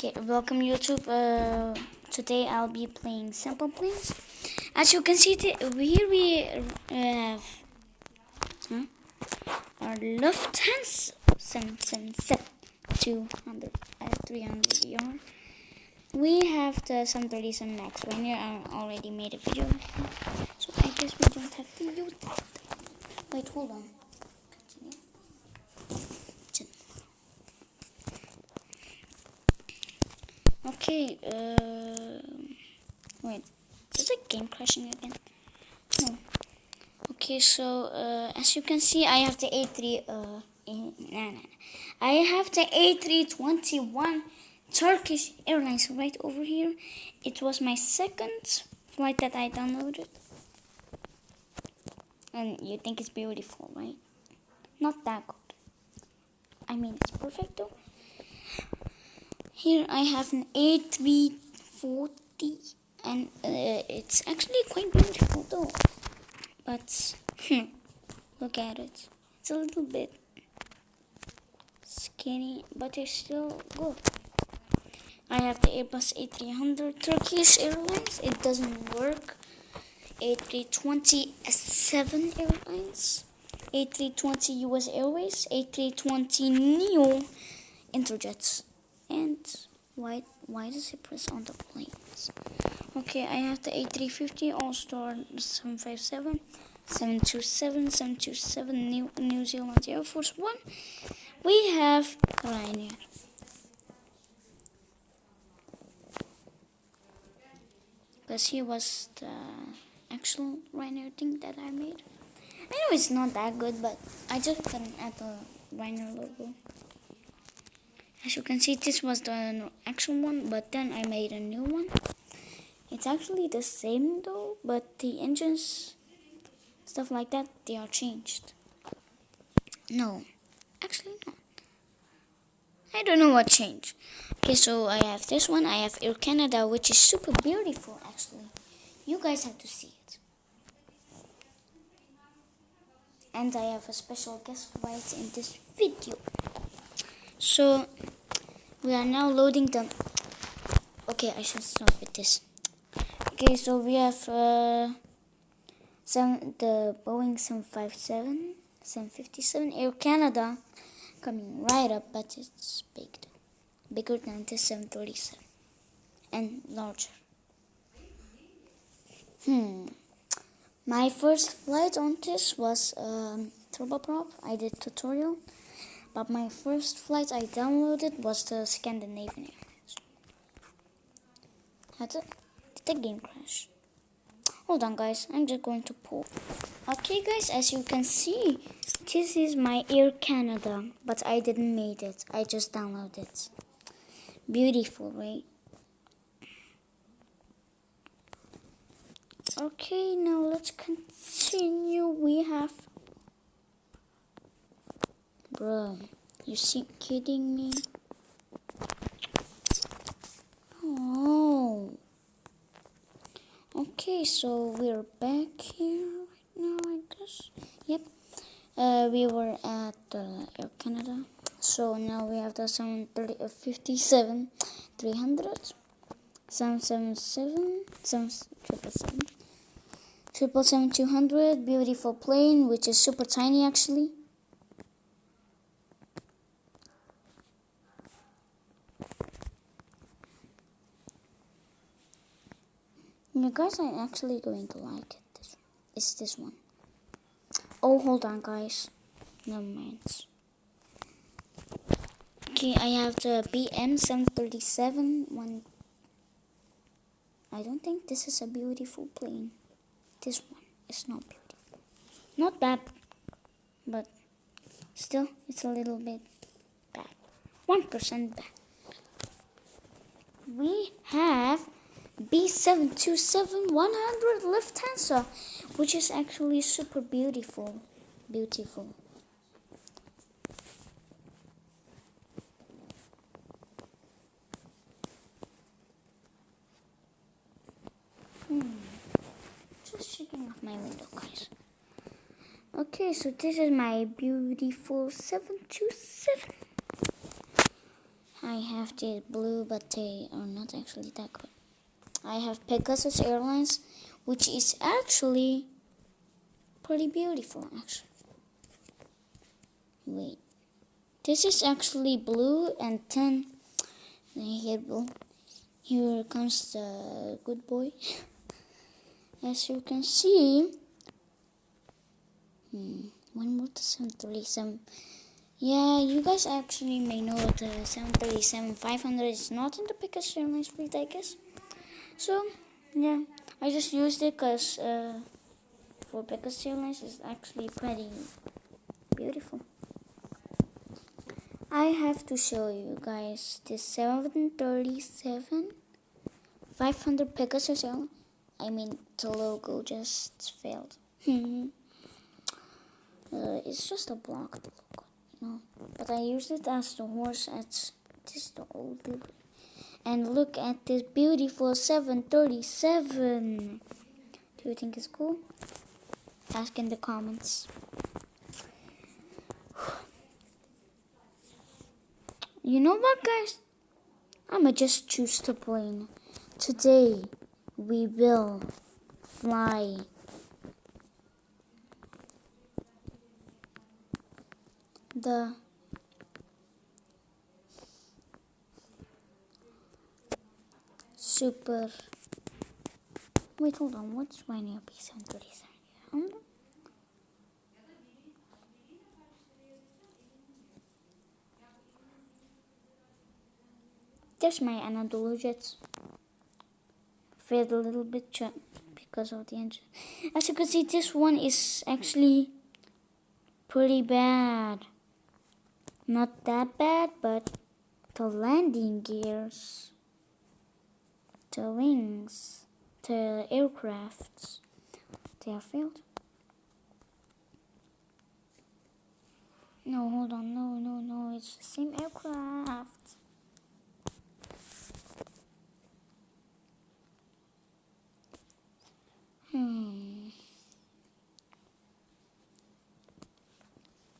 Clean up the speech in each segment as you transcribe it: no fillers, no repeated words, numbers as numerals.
Okay, welcome YouTube. Today I'll be playing Simple Planes. As you can see, here we have our Lufthansa 737-200 300 ER. We have the 737 MAX right here. I already made a video, so I guess we don't have to use that. Wait, hold on. Continue. Okay, wait, is the game crashing again? No. Okay, so, as you can see, I have the I have the A321 Turkish Airlines right over here. It was my second flight that I downloaded. And you think it's beautiful, right? Not that good. I mean, it's perfect though. Here I have an A340 and it's actually quite beautiful though. But look at it. It's a little bit skinny, but it's still good. I have the Airbus A300 Turkish Airlines. It doesn't work. A320-7 Airlines. A320 US Airways. A320 Neo Interjets. And why does it press on the planes? Okay, I have the A350 All-Star 757, 727 New Zealand Air Force One. We have Ryanair. Because here was the actual Ryanair thing that I made. I know it's not that good, but I just couldn't add the Ryanair logo. As you can see, this was the actual one, but then I made a new one. It's actually the same though, but the engines, stuff like that, they are changed. No, actually not. I don't know what changed. Okay, so I have this one. I have Air Canada, which is super beautiful actually. You guys have to see it. And I have a special guest right in this video. So, we are now loading them. Okay, I should start with this. Okay, so we have the Boeing 757 Air Canada coming right up, but it's big though. Bigger than the 737 and larger. My first flight on this was turboprop. I did tutorial. But my first flight I downloaded was the Scandinavian Airlines. Did the game crash? Hold on guys, I'm just going to pull. Okay guys, as you can see, this is my Air Canada, but I didn't make it. I just downloaded it. Beautiful, right? Okay, now let's continue. We have... Bro, you kidding me? Oh. Okay, so we're back here right now, I guess. Yep. We were at Air Canada. So now we have the 757 300, 777, 777 200. Beautiful plane, which is super tiny actually. You guys are actually going to like it. It's this one. Oh, hold on, guys. Never mind. Okay, I have the BM737-1. I don't think this is a beautiful plane. This one is not beautiful. Not bad, but still, it's a little bit bad. 1% bad. We have B737-800 Lufthansa, which is actually super beautiful. Beautiful. Just checking off my window, guys. Okay, so this is my beautiful 727. I have the blue, but they are not actually that good. I have Pegasus Airlines, which is actually pretty beautiful, actually. Wait, this is actually blue, and then here comes the good boy. As you can see, one more to 737. Yeah, you guys actually may know the 737-500 is not in the Pegasus Airlines fleet, I guess. So, yeah, I just used it because for Pegasus Airlines it's actually pretty beautiful. I have to show you guys this 737-500 Pegasus Airlines. I mean, the logo just failed. It's just a block logo, you know. But I used it as the horse at this the old livery. And look at this beautiful 737. Do you think it's cool? Ask in the comments. You know what, guys? I'ma just choose the plane. Today we will fly the super. Wait, hold on. What's my new B737-800? There's my Anadolu jets. Failed a little bit because of the engine. As you can see, this one is actually pretty bad. Not that bad, but the landing gears, the wings, the aircrafts, they have failed. No, hold on, no, it's the same aircraft.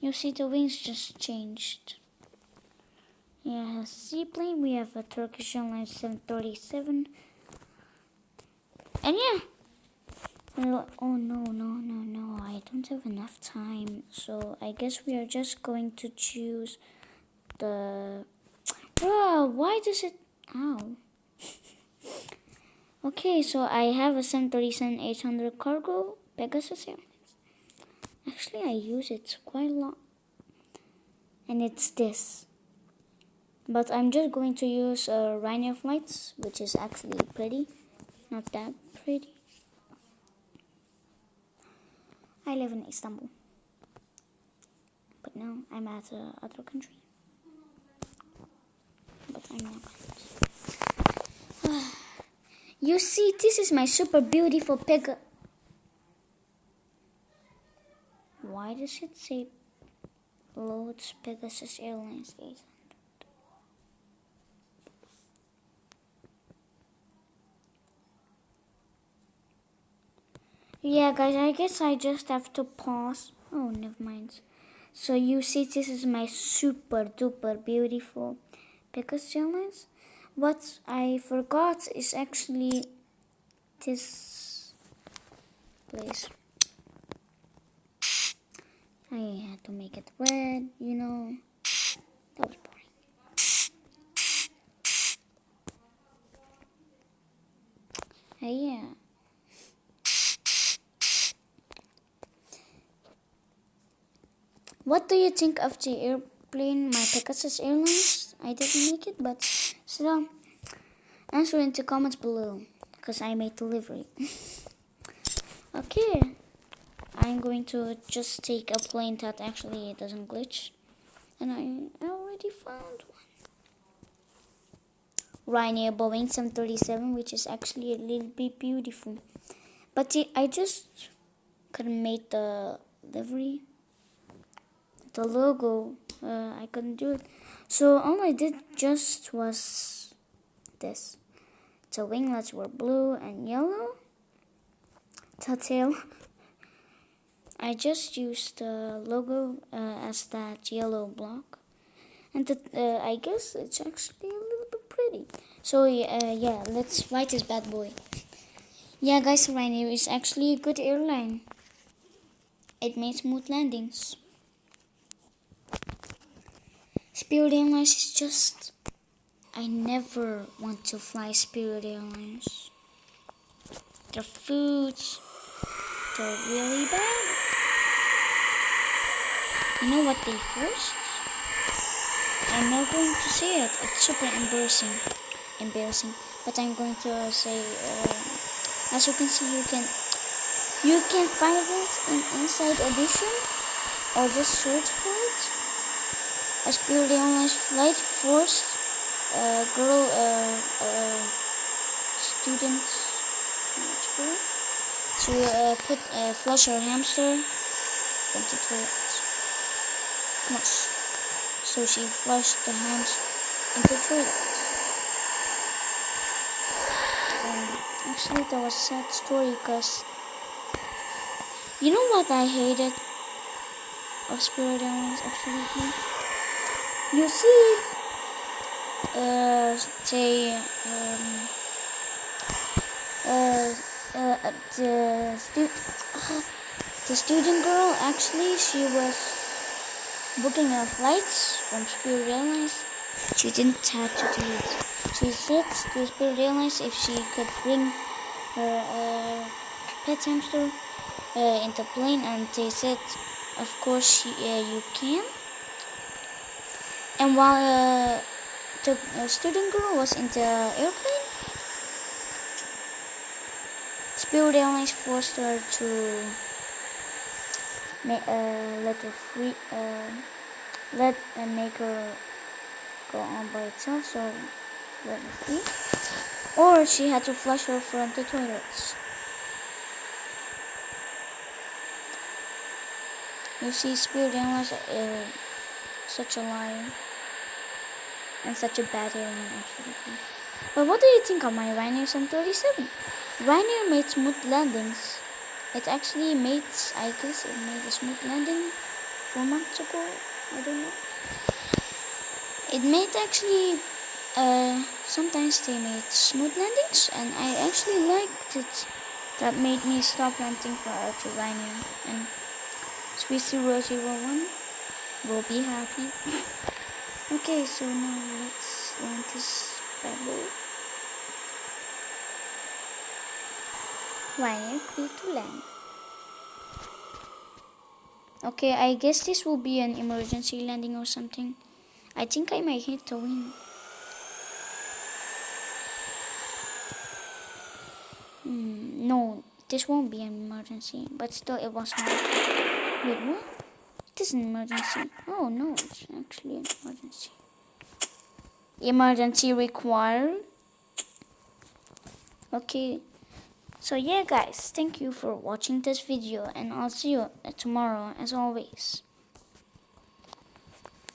You see, the wings just changed. Yeah, seaplane, we have a Turkish Airlines 737. And yeah. Oh no, I don't have enough time. So I guess we are just going to choose the... Bro, why does it... Ow. Okay, so I have a 737-800 cargo Pegasus Airlines. Actually, I use it quite a lot. And it's this. But I'm just going to use Ryanair flights, which is actually pretty. Not that pretty. I live in Istanbul. But now I'm at other country. But I'm not. You see, this is my super beautiful Pegasus. Why does it say loads Pegasus Airlines 800? Yeah, guys, I guess I just have to pause. Oh, never mind. So you see, this is my super duper beautiful Pegasus Airlines. What I forgot is actually this place. I had to make it red, you know. That was boring. Yeah. What do you think of the airplane, my Pegasus Airlines? I didn't make it, but still, answer in the comments below, because I made delivery. Okay, I'm going to just take a plane that actually doesn't glitch, and I already found one. Ryanair Boeing 737, which is actually a little bit beautiful, but I just couldn't make the livery. The logo, I couldn't do it. So all I did just was this. The winglets were blue and yellow. The tail, I just used the logo as that yellow block. and I guess it's actually a little bit pretty. So yeah, let's fly this bad boy. Yeah, guys, Ryanair is actually a good airline. It made smooth landings. Spirit Airlines is just... I never want to fly Spirit Airlines. Their foods, they're really bad. You know what they first? I'm not going to say it. It's super embarrassing. But I'm going to say, as you can see, you can find it in Inside Edition, or just search for it. A Spirit Airlines flight forced girl student to flush her hamster from the toilet. Flush. So she flushed the hamster into the toilet. Actually, that was a sad story because you know what I hated of Spirit Airlines absolutely? You see, say, the student girl, actually, she was booking her flights from Spirit Airlines. She didn't have to do it. She said to Spirit Airlines if she could bring her pet hamster in the plane, and they said, of course, you can. And while the student girl was in the airplane, Spirit Airlines forced her to let make her go on by itself, so let her free. Or she had to flush her from the toilets. You see, Spirit Airlines such a liar and such a bad airline, absolutely. But what do you think of my Ryanair 737? Ryanair made smooth landings. It actually made, I guess it made a smooth landing 4 months ago. I don't know. It made actually, sometimes they made smooth landings, and I actually liked it. That made me stop renting to Ryanair, and Swiss001 will be happy. Okay, so now let's land this bad boy. Ryanair clear to land. Okay, I guess this will be an emergency landing or something. I think I might hit the wing. No, this won't be an emergency, but still it was hard. Wait, what? It is an emergency. Oh no, it's actually an emergency. Emergency required. Okay, so yeah guys, thank you for watching this video, and I'll see you tomorrow as always.